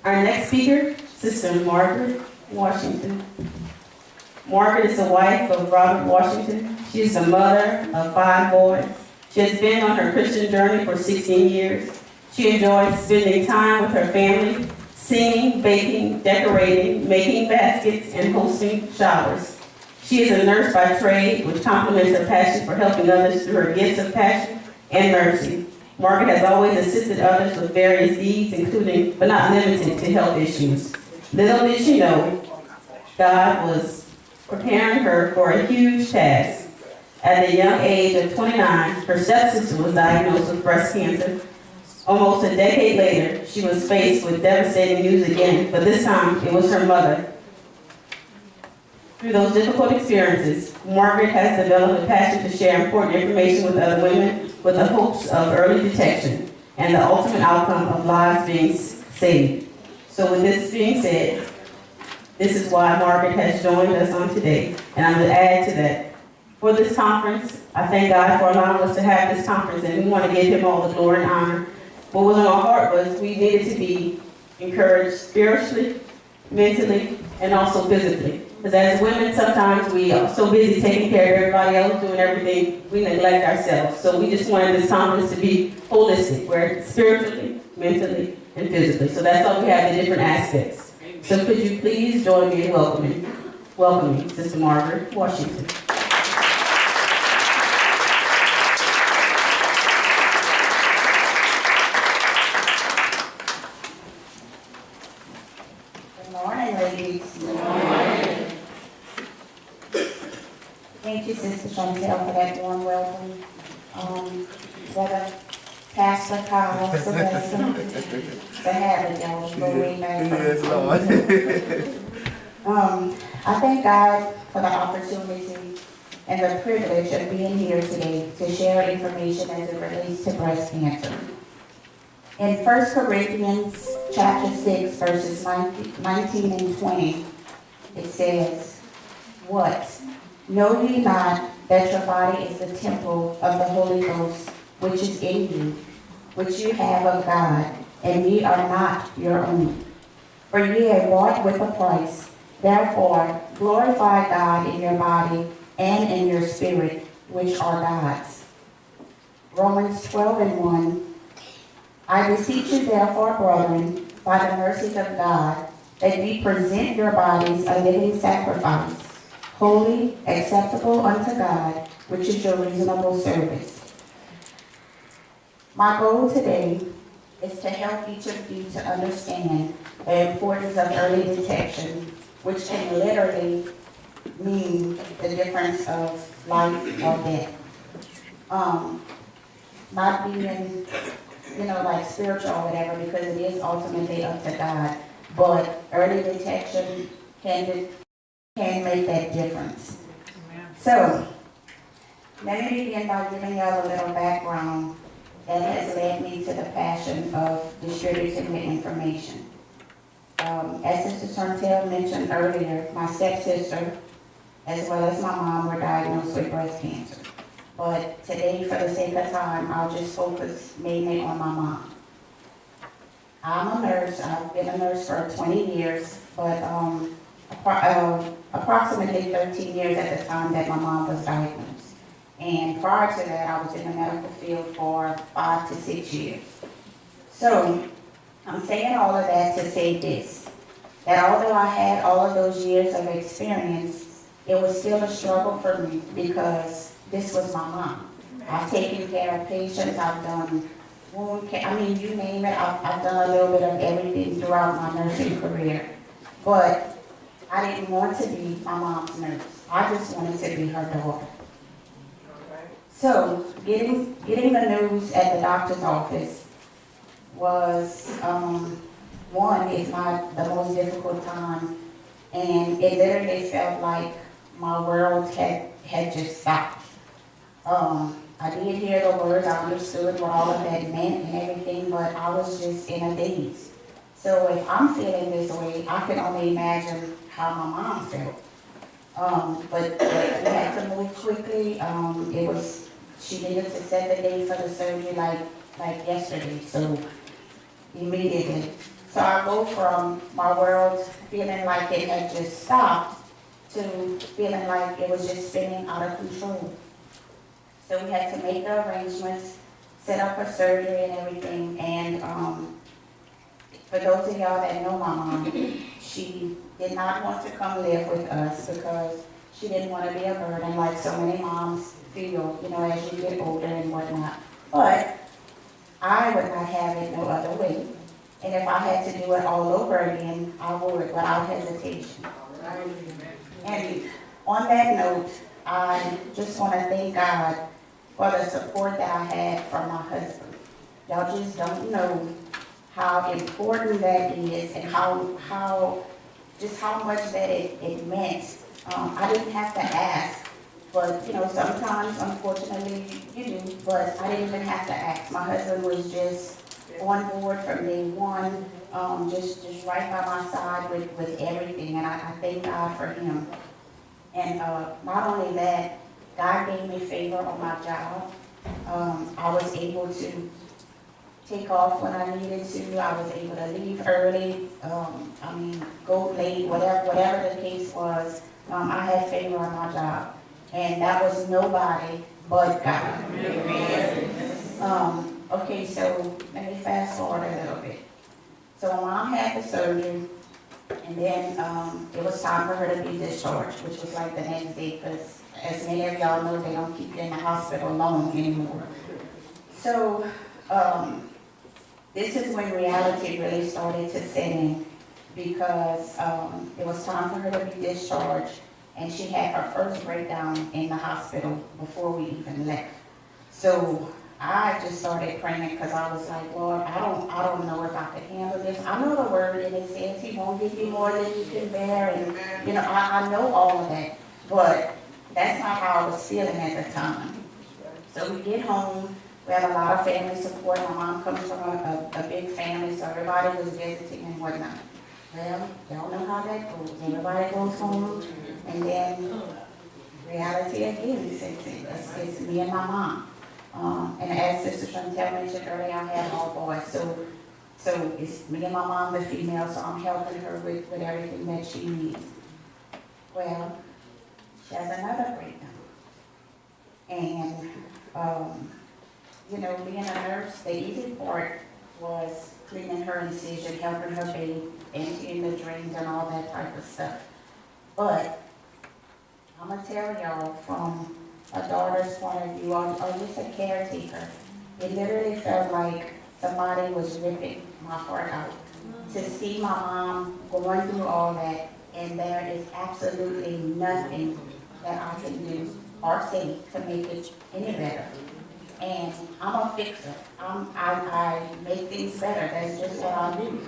Our next speaker, Sister Margaret Washington. Margaret is the wife of Robert Washington. She is the mother of 5 boys. She has been on her Christian journey for 16 years. She enjoys spending time with her family, singing, baking, decorating, making baskets, and hosting showers. She is a nurse by trade, which complements her passion for helping others through her gifts of passion and mercy. Margaret has always assisted others with various needs, including, but not limited to, health issues. Little did she know, God was preparing her for a huge task. At the young age of 29, her stepsister was diagnosed with breast cancer. Almost a decade later, she was faced with devastating news again, but this time it was her mother. Through those difficult experiences, Margaret has developed a passion to share important information with other women with the hopes of early detection and the ultimate outcome of lives being saved. So with this being said, this is why Margaret has joined us on today. And I'm going to add to that. For this conference, I thank God for allowing us to have this conference, and we want to give him all the glory and honor. What was on our heart was we needed to be encouraged spiritually, mentally, and also physically. Because as women, sometimes we are so busy taking care of everybody else, doing everything, we neglect ourselves. So we just wanted this conference to be holistic, where it's spiritually, mentally, and physically. So that's why we have the different aspects. So could you please join me in welcoming Sister Margaret Washington. Good morning, ladies. Good morning. Thank you, Sister Chantel, for that warm welcome. Brother Pastor Kyle, it's a blessing to have it, y'all. Go way back. Yes, Lord. I thank God for the opportunity and the privilege of being here today to share information as it relates to breast cancer. In 1 Corinthians chapter 6, verses 19 and 20, it says, "What? Know ye not that your body is the temple of the Holy Ghost, which is in you, which you have of God, and ye are not your own? For ye are bought with a price. Therefore glorify God in your body and in your spirit, which are God's." Romans 12 and 1, "I beseech you therefore, brethren, by the mercies of God, that ye present your bodies a living sacrifice, holy, acceptable unto God, which is your reasonable service." My goal today is to help each of you to understand the importance of early detection, which can literally mean the difference of life or death. Not being, like spiritual or whatever, because it is ultimately up to God, but early detection can make that difference. So, let me begin by giving y'all a little background that has led me to the passion of distributing the information. As Sister Chantel mentioned earlier, my stepsister, as well as my mom, were diagnosed with breast cancer. But today, for the sake of time, I'll just focus mainly on my mom. I'm a nurse. I've been a nurse for 20 years, but approximately 13 years at the time that my mom was diagnosed. And prior to that, I was in the medical field for 5 to 6 years. So, I'm saying all of that to say this, that although I had all of those years of experience, it was still a struggle for me because this was my mom. I've taken care of patients, I've done wound care, you name it, I've done a little bit of everything throughout my nursing career. But I didn't want to be my mom's nurse. I just wanted to be her daughter. So, getting the news at the doctor's office was one, if not the most difficult time, and it literally felt like my world had just stopped. I did hear the words, I understood what all of that meant and everything, but I was just in a daze. So if I'm feeling this way, I can only imagine how my mom felt. But we had to move quickly. She needed to set the date for the surgery like yesterday, so immediately. So I go from my world feeling like it had just stopped to feeling like it was just spinning out of control. So we had to make the arrangements, set up her surgery and everything, and for those of y'all that know my mom, she did not want to come live with us because she didn't want to be a burden like so many moms feel, as you get older and whatnot. But I would not have it no other way. And if I had to do it all over again, I would without hesitation. And on that note, I just want to thank God for the support that I had from my husband. Y'all just don't know how important that is and how much that it meant. I didn't have to ask, but sometimes unfortunately you do, but I didn't even have to ask. My husband was just on board from day one, just right by my side with everything, and I thank God for him. And not only that, God gave me favor on my job. I was able to take off when I needed to. I was able to leave early, go late, whatever the case was. I had favor on my job, and that was nobody but God. Okay, so let me fast forward a little bit. So my mom had the surgery, and then it was time for her to be discharged, which was like the next day, because as many of y'all know, they don't keep you in the hospital long anymore. So this is when reality really started to set in, because it was time for her to be discharged, and she had her first breakdown in the hospital before we even left. So I just started praying because I was like, Lord, I don't know if I could handle this. I know the word and it says he won't give you more than you can bear, and I know all of that, but that's not how I was feeling at the time. So we get home. We had a lot of family support. My mom comes from a big family, so everybody was visiting and whatnot. Well, y'all know how that goes. Everybody goes home, and then reality again sets in. It's me and my mom. And as Sister Chantel mentioned earlier, I have all boys, so it's me and my mom, the female, so I'm helping her with everything that she needs. Well, she has another breakdown. And, being a nurse, the easy part was cleaning her incision, helping her bathe, emptying the drains and all that type of stuff. But I'm going to tell y'all from a daughter's point of view, or just a caretaker, it literally felt like somebody was ripping my heart out. To see my mom going through all that, and there is absolutely nothing that I can do or say to make it any better. And I'm a fixer. I make things better. That's just what I do.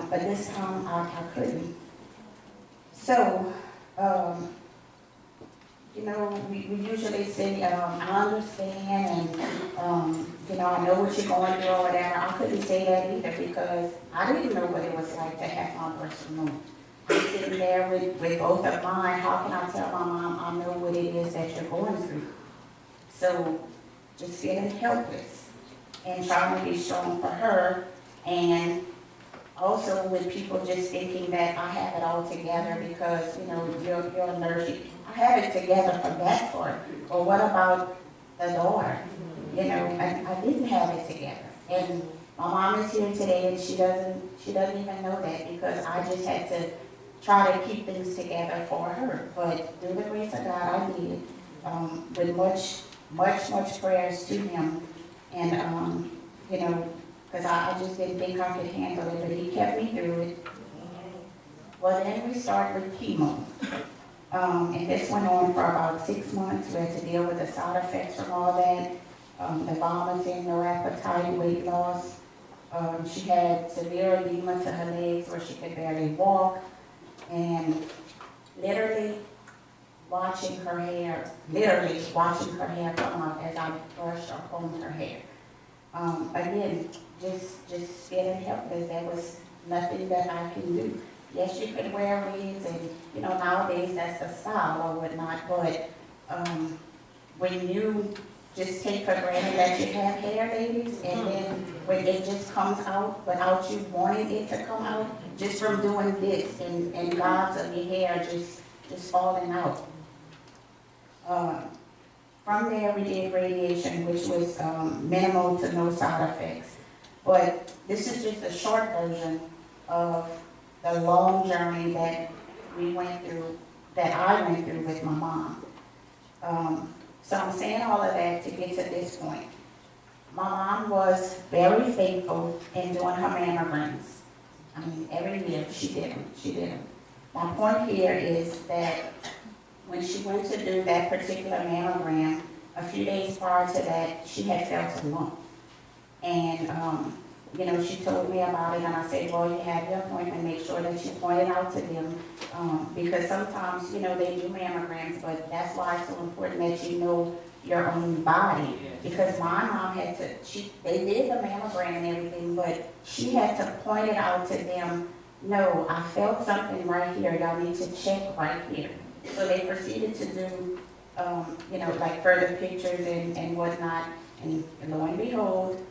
But this time I couldn't. So, we usually say, I understand, and, I know what you're going through or whatever. I couldn't say that either because I didn't know what it was like to have my breast removed. I'm sitting there with both of mine. How can I tell my mom I know what it is that you're going through? So, just feeling helpless and trying to be strong for her, and also with people just thinking that I have it all together because, you're a nurse. I have it together for that part. Or what about the daughter? I didn't have it together. And my mom is here today and she doesn't even know that because I just had to try to keep things together for her. But through the grace of God, I did. With much prayers to him. And, because I just didn't think I could handle it, but he kept me through it. Well, then we started with chemo. And this went on for about 6 months. We had to deal with the side effects from all that. The vomiting, no appetite, weight loss. She had severe edema to her legs where she could barely walk. And literally watching her hair come out as I brushed or combed her hair. Again, just feeling helpless. There was nothing that I can do. Yes, you could wear wigs, and nowadays that's the style or whatnot. But when you just take for granted that you have hair, ladies, and then when it just comes out without you wanting it to come out, just from doing this and gobs of your hair just falling out. From there, we did radiation, which was minimal to no side effects. But this is just a short version of the long journey that we went through, that I went through with my mom. So I'm saying all of that to get to this point. My mom was very faithful in doing her mammograms. I mean, every year she did them. My point here is that when she went to do that particular mammogram, a few days prior to that, she had felt a lump. And, she told me about it, and I said, well, you have your appointment, make sure that you point it out to them, because sometimes, they do mammograms, but that's why it's so important that you know your own body. Because my mom had to, they did the mammogram and everything, but she had to point it out to them, no, I felt something right here, y'all need to check right here. So they proceeded to do, like further pictures and whatnot, and lo and behold,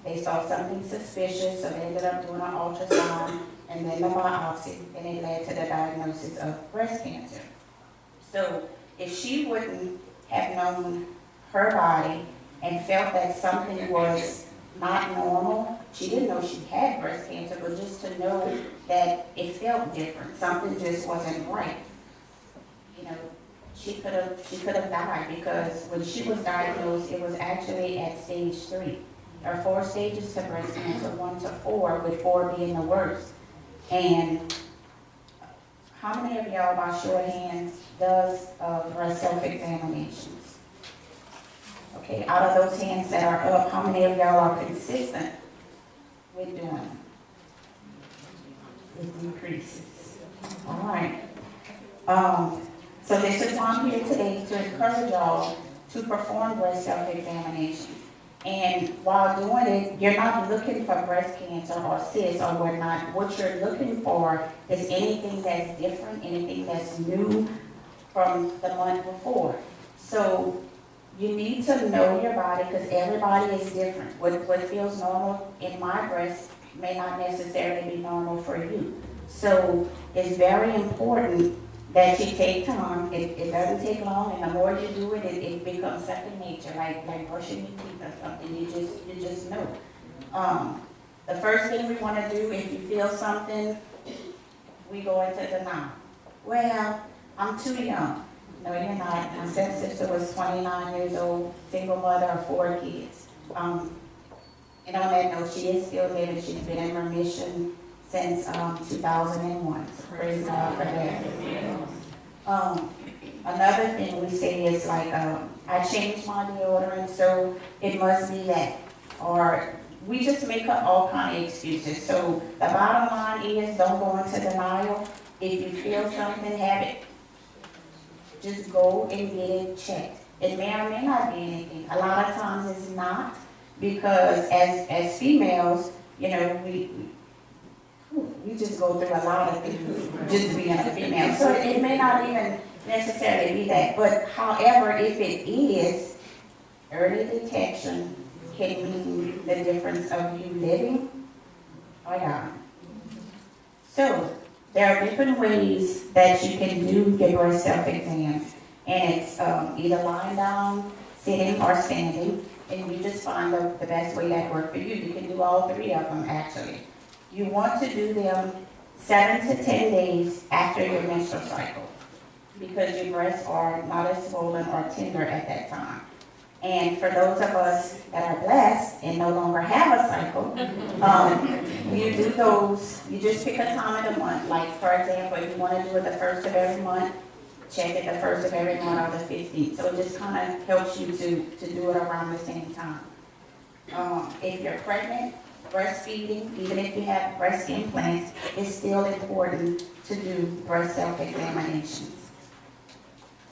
they saw something suspicious, so they ended up doing an ultrasound and then the biopsy, and it led to the diagnosis of breast cancer. So if she wouldn't have known her body and felt that something was not normal, she didn't know she had breast cancer, but just to know that it felt different, something just wasn't right. She could have died, because when she was diagnosed, it was actually at stage 3. There are 4 stages to breast cancer, 1 to 4, with 4 being the worst. And how many of y'all, by show of hands, does breast self-examinations? Okay, out of those hands that are up, how many of y'all are consistent with doing them? With decreases. All right. So this is why I'm here today, to encourage y'all to perform breast self-examinations. And while doing it, you're not looking for breast cancer or cysts or whatnot. What you're looking for is anything that's different, anything that's new from the month before. So you need to know your body, because everybody is different. What feels normal in my breast may not necessarily be normal for you. So it's very important that you take time. It doesn't take long, and the more you do it, it becomes second nature, like brushing your teeth or something. You just know. The first thing we want to do, if you feel something, we go into denial. Well, I'm too young. No, you're not. My stepsister was 29 years old, single mother of 4 kids. And on that note, she is still living. She's been in remission since 2001. So praise God for that. Another thing we say is like, I changed my deodorant, so it must be that. Or we just make up all kind of excuses. So the bottom line is, don't go into denial. If you feel something, have it. Just go and get it checked. It may or may not be anything. A lot of times it's not, because as females, we just go through a lot of things just being a female. So it may not even necessarily be that. But however, if it is, early detection can mean the difference of you living or dying. So there are different ways that you can do your breast self-exams. And it's either lying down, sitting, or standing. And you just find the best way that works for you. You can do all 3 of them, actually. You want to do them 7 to 10 days after your menstrual cycle, because your breasts are not as swollen or tender at that time. And for those of us that are blessed and no longer have a cycle, you do those, you just pick a time of the month. Like, for example, if you want to do it the 1st of every month, check it the 1st of every month or the 15th. So it just kind of helps you to do it around the same time. If you're pregnant, breastfeeding, even if you have breast implants, it's still important to do breast self-examinations.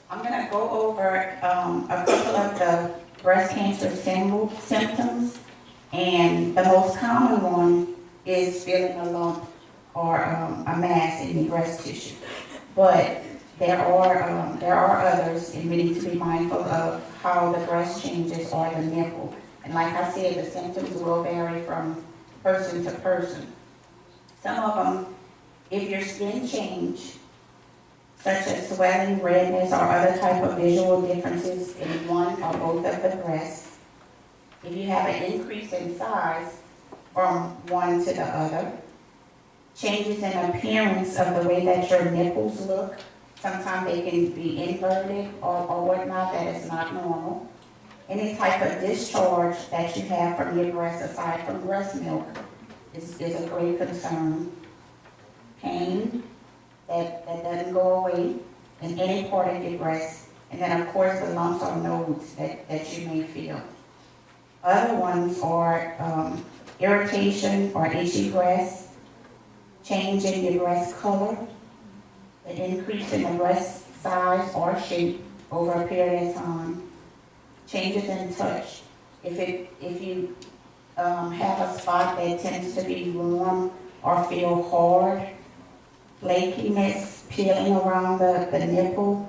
I'm going to go over a couple of the breast cancer symptoms, and the most common one is feeling a lump or a mass in your breast tissue. But there are others, and we need to be mindful of how the breast changes or the nipple. And like I said, the symptoms will vary from person to person. Some of them, if your skin change, such as swelling, redness, or other type of visual differences in one or both of the breasts, if you have an increase in size from one to the other, changes in appearance of the way that your nipples look, sometimes they can be inverted or whatnot, that is not normal. Any type of discharge that you have from your breast aside from breast milk is a great concern. Pain that doesn't go away in any part of your breast, and then of course the lumps or nodes that you may feel. Other ones are irritation or itchy breast, change in your breast color, an increase in the breast size or shape over a period of time, changes in touch. If you have a spot that tends to be warm or feel hard, flakiness, peeling around the nipple,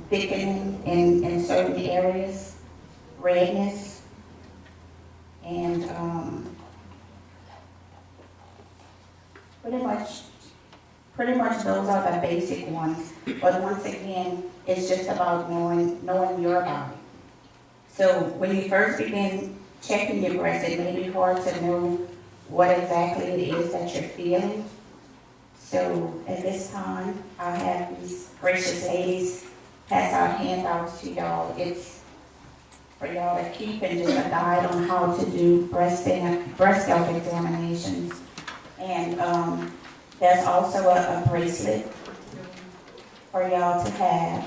thickening in certain areas, redness, and pretty much those are the basic ones. But once again, it's just about knowing your body. So when you first begin checking your breast, it may be hard to know what exactly it is that you're feeling. So at this time, I'll have these gracious ladies pass out handouts to y'all. It's for y'all to keep and just a guide on how to do breast self-examinations. And there's also a bracelet for y'all to have.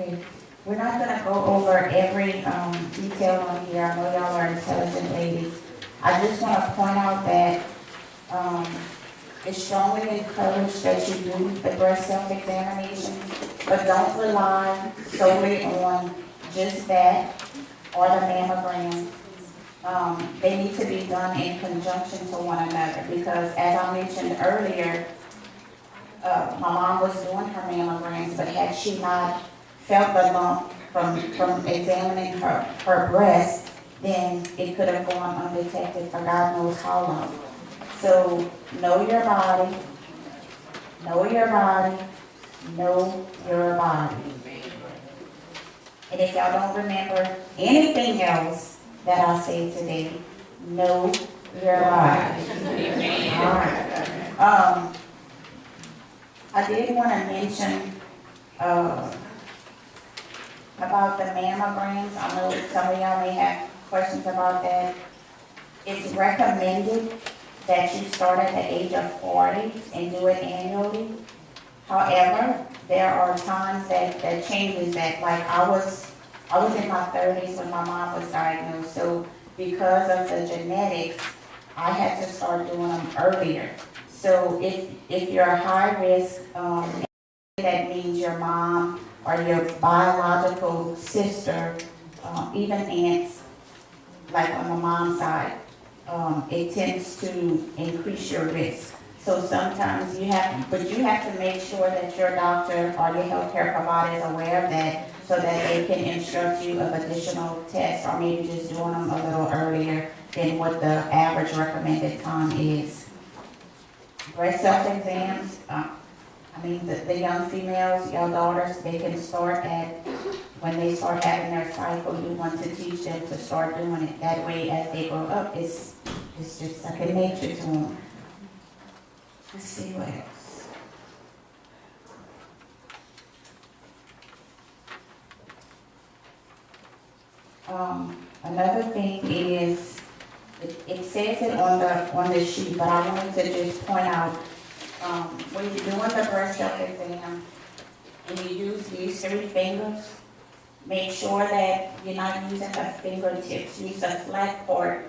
Okay, we're not gonna go over every detail on here. I know y'all are intelligent ladies. I just wanna point out that it's strongly encouraged that you do the breast self-examination, but don't rely solely on just that or the mammogram. They need to be done in conjunction to one another because, as I mentioned earlier, my mom was doing her mammograms, but had she not felt the lump from examining her breast, then it could have gone undetected for God knows how long. So know your body, know your body. And if y'all don't remember anything else that I said today, know your body. All right. I did want to mention about the mammograms. I know some of y'all may have questions about that. It's recommended that you start at the age of 40 and do it annually. However, there are times that changes that, like I was in my 30s when my mom was diagnosed, so because of the genetics, I had to start doing them earlier. So if you're high risk, that means your mom or your biological sister, even aunts, like on the mom's side, it tends to increase your risk. So sometimes you have to make sure that your doctor or your healthcare provider is aware of that so that they can instruct you of additional tests or maybe just doing them a little earlier than what the average recommended time is. Breast self-exams, the young females, your daughters, they can start at, when they start having their cycle, you want to teach them to start doing it. That way, as they grow up, it's just second nature to them. Let's see what else. Another thing is, it says it on the sheet, but I wanted to just point out, when you're doing the breast self-exam, and you use these 3 fingers, make sure that you're not using the fingertips. Use the flat part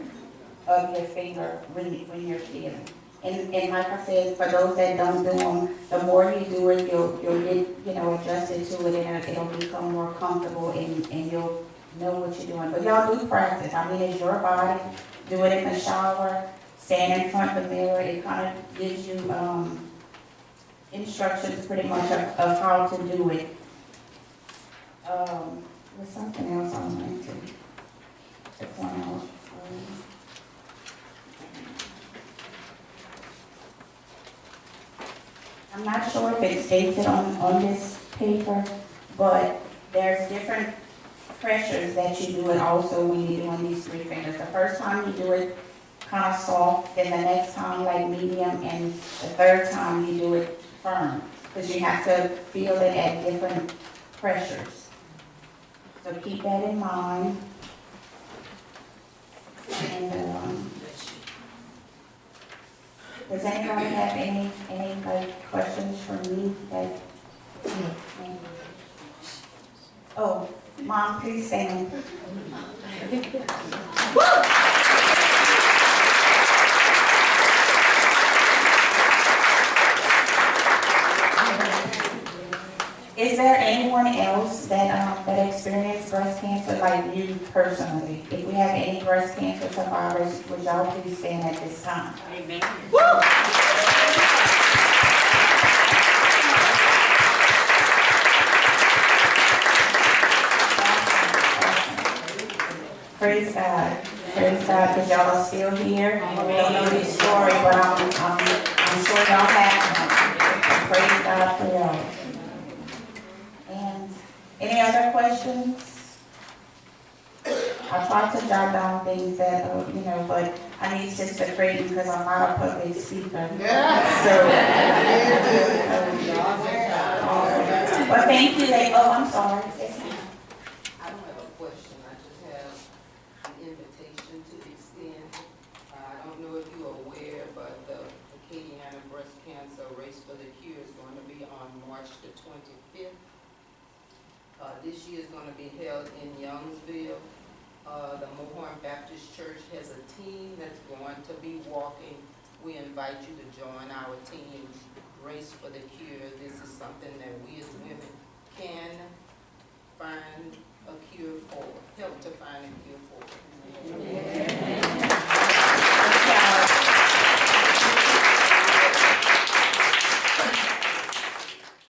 of your finger when you're feeling. And like I said, for those that don't do them, the more you do it, you'll get, adjusted to it, and it'll become more comfortable, and you'll know what you're doing. But y'all do practice. It's your body. Do it in the shower. Stand in front of the mirror. It kind of gives you instructions pretty much of how to do it. There's something else I wanted to point out. I'm not sure if it states it on this paper, but there's different pressures that you do it also when you're doing these 3 fingers. The first time you do it kind of soft, then the next time like medium, and the third time you do it firm, because you have to feel it at different pressures. So keep that in mind. And does anybody have any questions for me? Oh, Mom, please stand. Is there anyone else that experienced breast cancer, like you personally? If we have any breast cancer survivors, would y'all please stand at this time? Amen. Woo! Praise God. Praise God, because y'all are still here. I don't know this story, but I'm sure y'all have one. Praise God for y'all. And any other questions? I tried to jot down things that, but I need Sister Creighton because I'm not a public speaker. Well, thank you. I'm sorry. I don't have a question. I just have an invitation to extend. I don't know if you're aware, but the Acadiana Breast Cancer Race for the Cure is going to be on March the 25th. This year is going to be held in Youngsville. The Mohorn Baptist Church has a team that's going to be walking. We invite you to join our team, Race for the Cure. This is something that we as women can find a cure for, help to find a cure for.